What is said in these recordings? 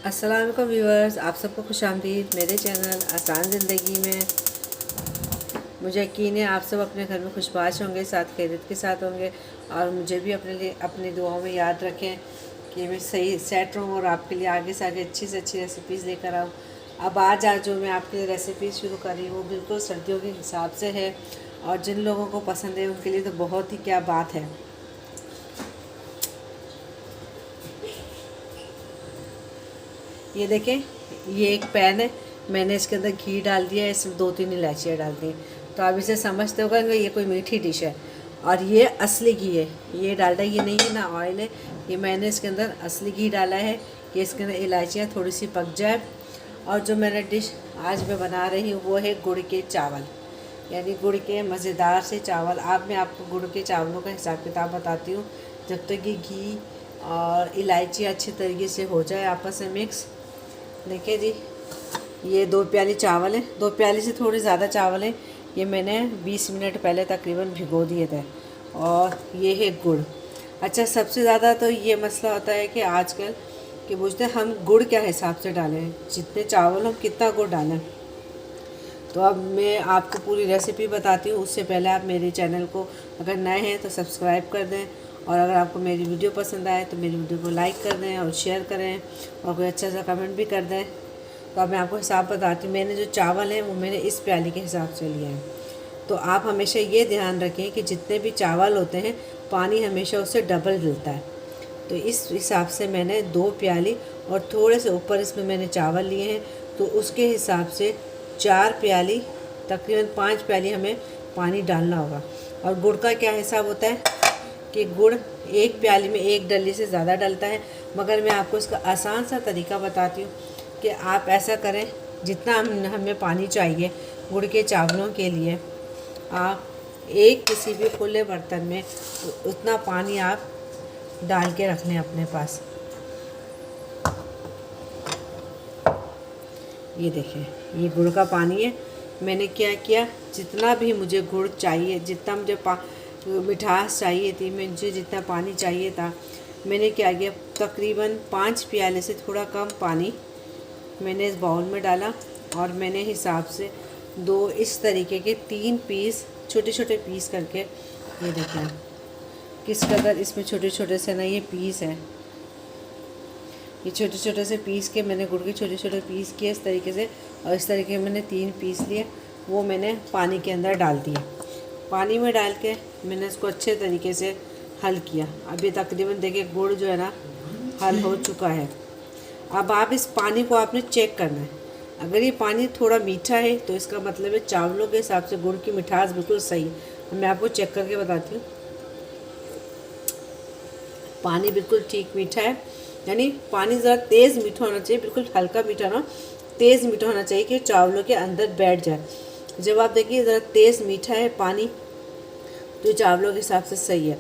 अस्सलाम वालेकुम व्यूअर्स, आप सबको खुशामदीद मेरे चैनल आसान ज़िंदगी में। मुझे यकीन है आप सब अपने घर में खुशबाश होंगे, साथ खैरियत के साथ होंगे और मुझे भी अपने लिए अपनी दुआओं में याद रखें कि मैं सही सेट रहूँ और आपके लिए आगे से आगे अच्छी से अच्छी रेसिपीज़ लेकर आऊँ। अब आज जो मैं आपके लिए रेसिपीज़ शुरू कर रही हूँ वो बिल्कुल सर्दियों के हिसाब से है और जिन लोगों को पसंद है उनके लिए तो बहुत ही क्या बात है। ये देखें, ये एक पैन है, मैंने इसके अंदर घी डाल दिया है, इसमें 2-3 इलायचियाँ डाल दी। तो आप इसे समझते होगा ये कोई मीठी डिश है और ये असली घी है, ये डालडा ये नहीं है ना ऑयल है, ये मैंने इसके अंदर असली घी डाला है कि इसके अंदर इलायचियाँ थोड़ी सी पक जाए। और जो मैंने डिश आज मैं बना रही हूँ वो है गुड़ के चावल, यानी गुड़ के मज़ेदार से चावल। अब मैं आपको गुड़ के चावलों का हिसाब किताब बताती हूँ। जब तक ये घी और इलायची अच्छे तरीके से हो जाए आपस में मिक्स। देखिए जी, ये 2 प्याली चावल है, 2 प्याली से थोड़े ज़्यादा चावल है। ये मैंने 20 मिनट पहले तकरीबन भिगो दिए थे। और ये है गुड़। अच्छा, सबसे ज़्यादा तो ये मसला होता है कि आजकल कि पूछते हैं हम गुड़ क्या हिसाब से डालें, जितने चावल हम कितना गुड़ डालें। तो अब मैं आपको पूरी रेसिपी बताती हूँ। उससे पहले आप मेरे चैनल को अगर नए हैं तो सब्सक्राइब कर दें और अगर आपको मेरी वीडियो पसंद आए तो मेरी वीडियो को लाइक कर दें और शेयर करें और कोई अच्छा सा कमेंट भी कर दें। तो अब मैं आपको हिसाब बताती हूँ। मैंने जो चावल हैं वो मैंने इस प्याली के हिसाब से लिए हैं। तो आप हमेशा ये ध्यान रखें कि जितने भी चावल होते हैं पानी हमेशा उससे डबल डलता है। तो इस हिसाब से मैंने 2 प्याली और थोड़े से ऊपर इसमें मैंने चावल लिए हैं। तो उसके हिसाब से 4 प्याली, तकरीबन 5 प्याली हमें पानी डालना होगा। और गुड़ का क्या हिसाब होता है कि गुड़ 1 प्याली में 1 डली से ज़्यादा डलता है, मगर मैं आपको इसका आसान सा तरीका बताती हूँ कि आप ऐसा करें। जितना हमें पानी चाहिए गुड़ के चावलों के लिए, आप एक किसी भी खुले बर्तन में उतना पानी आप डाल के रख लें अपने पास। ये देखें, ये गुड़ का पानी है। मैंने क्या किया, जितना भी मुझे गुड़ चाहिए, जितना मुझे मिठास चाहिए थी, मुझे जितना पानी चाहिए था, मैंने क्या किया, तकरीबन 5 प्याले से थोड़ा कम पानी मैंने इस बाउल में डाला। और मैंने हिसाब से 2 इस तरीके के 3 पीस, छोटे छोटे पीस करके, ये देखें किस कदर इसमें छोटे छोटे से ना ये पीस है। ये छोटे छोटे से पीस के मैंने गुड़ के छोटे छोटे पीस किए इस तरीके से, और इस तरीके मैंने 3 पीस लिए, वो मैंने पानी के अंदर डाल दिया। पानी में डाल के मैंने इसको अच्छे तरीके से हल किया। अभी तकरीबन देखिए गुड़ जो है ना हल हो चुका है। अब आप इस पानी को आपने चेक करना है। अगर ये पानी थोड़ा मीठा है तो इसका मतलब है चावलों के हिसाब से गुड़ की मिठास बिल्कुल सही है। मैं आपको चेक करके बताती हूँ। पानी बिल्कुल ठीक मीठा है, यानी पानी ज़रा तेज़ मीठा होना चाहिए, बिल्कुल हल्का मीठा ना, तेज़ मीठा होना चाहिए कि चावलों के अंदर बैठ जाए। जब आप देखिए ज़रा तेज़ मीठा है पानी तो चावलों के हिसाब से सही है।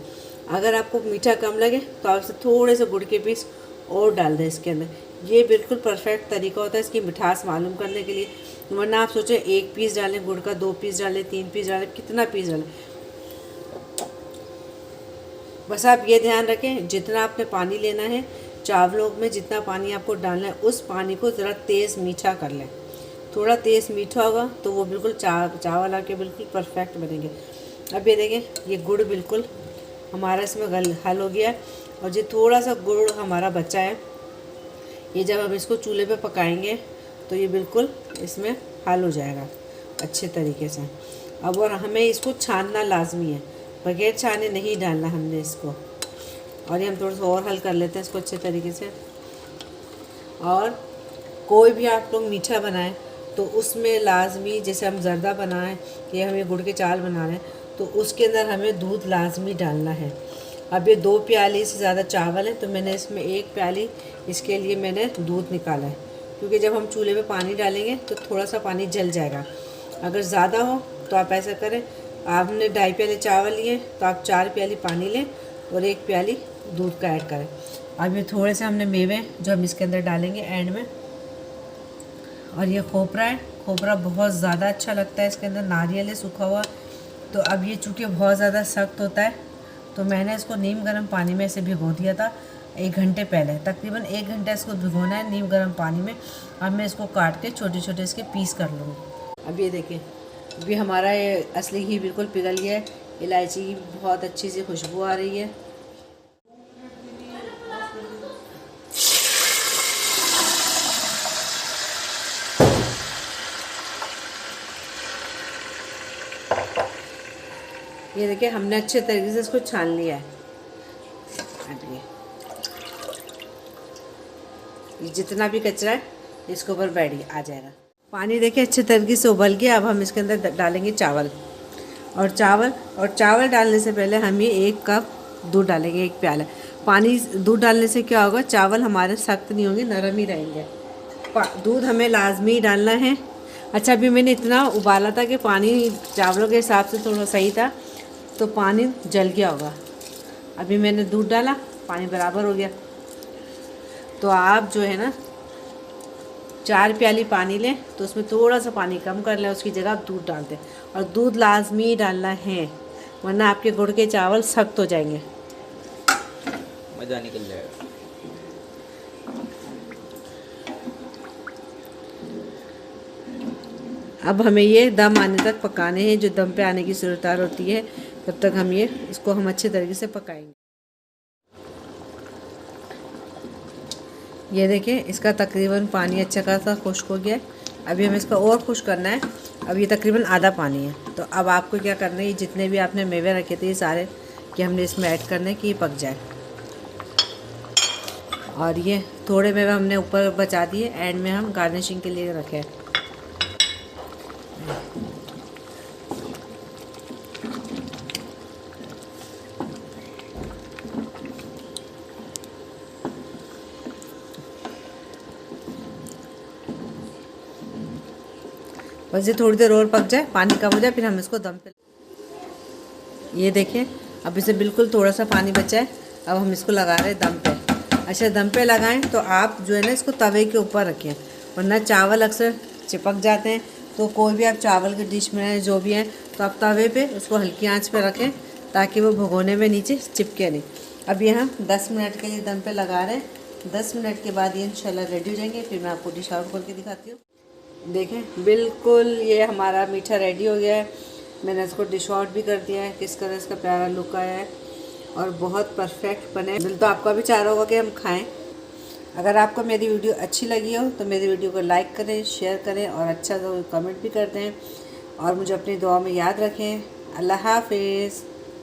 अगर आपको मीठा कम लगे तो आप इसे थोड़े से गुड़ के पीस और डाल दें इसके अंदर। ये बिल्कुल परफेक्ट तरीका होता है इसकी मिठास मालूम करने के लिए। वरना आप सोचें 1 पीस डालें गुड़ का, 2 पीस डालें, 3 पीस डालें, कितना पीस डालें। बस आप ये ध्यान रखें जितना आपने पानी लेना है, चावलों में जितना पानी आपको डालना है उस पानी को ज़रा तेज़ मीठा कर लें। थोड़ा तेज़ मीठा होगा तो वो बिल्कुल चावल आके बिल्कुल परफेक्ट बनेंगे। अब ये देखें, ये गुड़ बिल्कुल हमारा इसमें हल हो गया है। और जो थोड़ा सा गुड़ हमारा बचा है, ये जब हम इसको चूल्हे पे पकाएंगे तो ये बिल्कुल इसमें हल हो जाएगा अच्छे तरीके से। अब और हमें इसको छानना लाजमी है, बगैर छाने नहीं डालना हमने इसको। और ये हम थोड़ा सा और हल कर लेते हैं इसको अच्छे तरीके से। और कोई भी आप लोग मीठा बनाएं तो उसमें लाजमी, जैसे हम ज़र्दा बनाएं या हमें गुड़ के चावल बना रहे हैं तो उसके अंदर हमें दूध लाजमी डालना है। अब ये 2 प्याली से ज़्यादा चावल है तो मैंने इसमें 1 प्याली इसके लिए मैंने दूध निकाला है, क्योंकि जब हम चूल्हे पे पानी डालेंगे तो थोड़ा सा पानी जल जाएगा। अगर ज़्यादा हो तो आप ऐसा करें, आपने 2.5 प्याले चावल लिए तो आप 4 प्याली पानी लें और 1 प्याली दूध का ऐड करें। अब ये थोड़े से हमने मेवे जो हम इसके अंदर डालेंगे एंड में। और ये खोपरा है, खोपरा बहुत ज़्यादा अच्छा लगता है इसके अंदर, नारियल है सूखा हुआ। तो अब ये चूँकि बहुत ज़्यादा सख्त होता है तो मैंने इसको नीम गर्म पानी में ऐसे भिगो दिया था 1 घंटे पहले, तकरीबन 1 घंटा इसको भिगोना है नीम गर्म पानी में। अब मैं इसको काट के छोटे छोटे इसके पीस कर लूँगी। अब ये देखें, अभी हमारा ये असली घी बिल्कुल पिघल गया है, इलायची की बहुत अच्छी सी खुशबू आ रही है। ये देखिए हमने अच्छे तरीके से इसको छान लिया है। अब ये जितना भी कचरा है इसके ऊपर बैठ आ जाएगा। पानी देखिए अच्छे तरीके से उबल गया। अब हम इसके अंदर डालेंगे चावल, और चावल डालने से पहले हम ये 1 कप दूध डालेंगे, 1 प्याला पानी। दूध डालने से क्या होगा, चावल हमारे सख्त नहीं होंगे, नरम ही रहेंगे। दूध हमें लाजमी डालना है। अच्छा, अभी मैंने इतना उबाला था कि पानी चावलों के हिसाब से थोड़ा सही था, तो पानी जल गया होगा। अभी मैंने दूध डाला, पानी बराबर हो गया। तो आप जो है ना 4 प्याली पानी लें तो उसमें थोड़ा सा पानी कम कर लें, उसकी जगह आप दूध डाल दें। और दूध लाजमी डालना है, वरना आपके गुड़ के चावल सख्त हो जाएंगे, मज़ा निकल जाएगा। अब हमें ये दम आने तक पकाने हैं। जो दम पे आने की सूरत होती है तब तक हम इसको अच्छे तरीके से पकाएंगे। ये देखें, इसका तकरीबन पानी अच्छा खासा खुश्क हो गया है। अभी हमें इसका और खुश्क करना है। अब ये तकरीबन आधा पानी है। तो अब आपको क्या करना है, ये जितने भी आपने मेवे रखे थे ये सारे कि हमने इसमें ऐड करने हैं कि ये पक जाए। और ये थोड़े मेवे हमने ऊपर बचा दिए, एंड में हम गार्निशिंग के लिए रखे हैं। बस ये थोड़ी देर और पक जाए, पानी कम हो जाए, फिर हम इसको दम पे। ये देखिए, अब इसे बिल्कुल थोड़ा सा पानी बचा है। अब हम इसको लगा रहे हैं दम पे। अच्छा, दम पे लगाएं तो आप जो है ना इसको तवे के ऊपर रखें, वरना चावल अक्सर चिपक जाते हैं। तो कोई भी आप चावल की डिश में जो भी है, तो आप तवे पे उसको हल्की आंच पे रखें ताकि वो भगोने में नीचे चिपके नहीं। अब ये हम 10 मिनट के लिए दम पे लगा रहे हैं। 10 मिनट के बाद ये इंशाल्लाह रेडी हो जाएंगे। फिर मैं आपको डिश आउट करके दिखाती हूँ। देखें, बिल्कुल ये हमारा मीठा रेडी हो गया है। मैंने इसको डिश आउट भी कर दिया है। किस तरह इसका प्यारा लुक आया है और बहुत परफेक्ट बने। दिल तो आपका भी चाह रहा होगा कि हम खाएं। अगर आपको मेरी वीडियो अच्छी लगी हो तो मेरी वीडियो को लाइक करें, शेयर करें और अच्छा तो कमेंट भी कर दें। और मुझे अपनी दुआ में याद रखें। अल्लाह हाफिज़।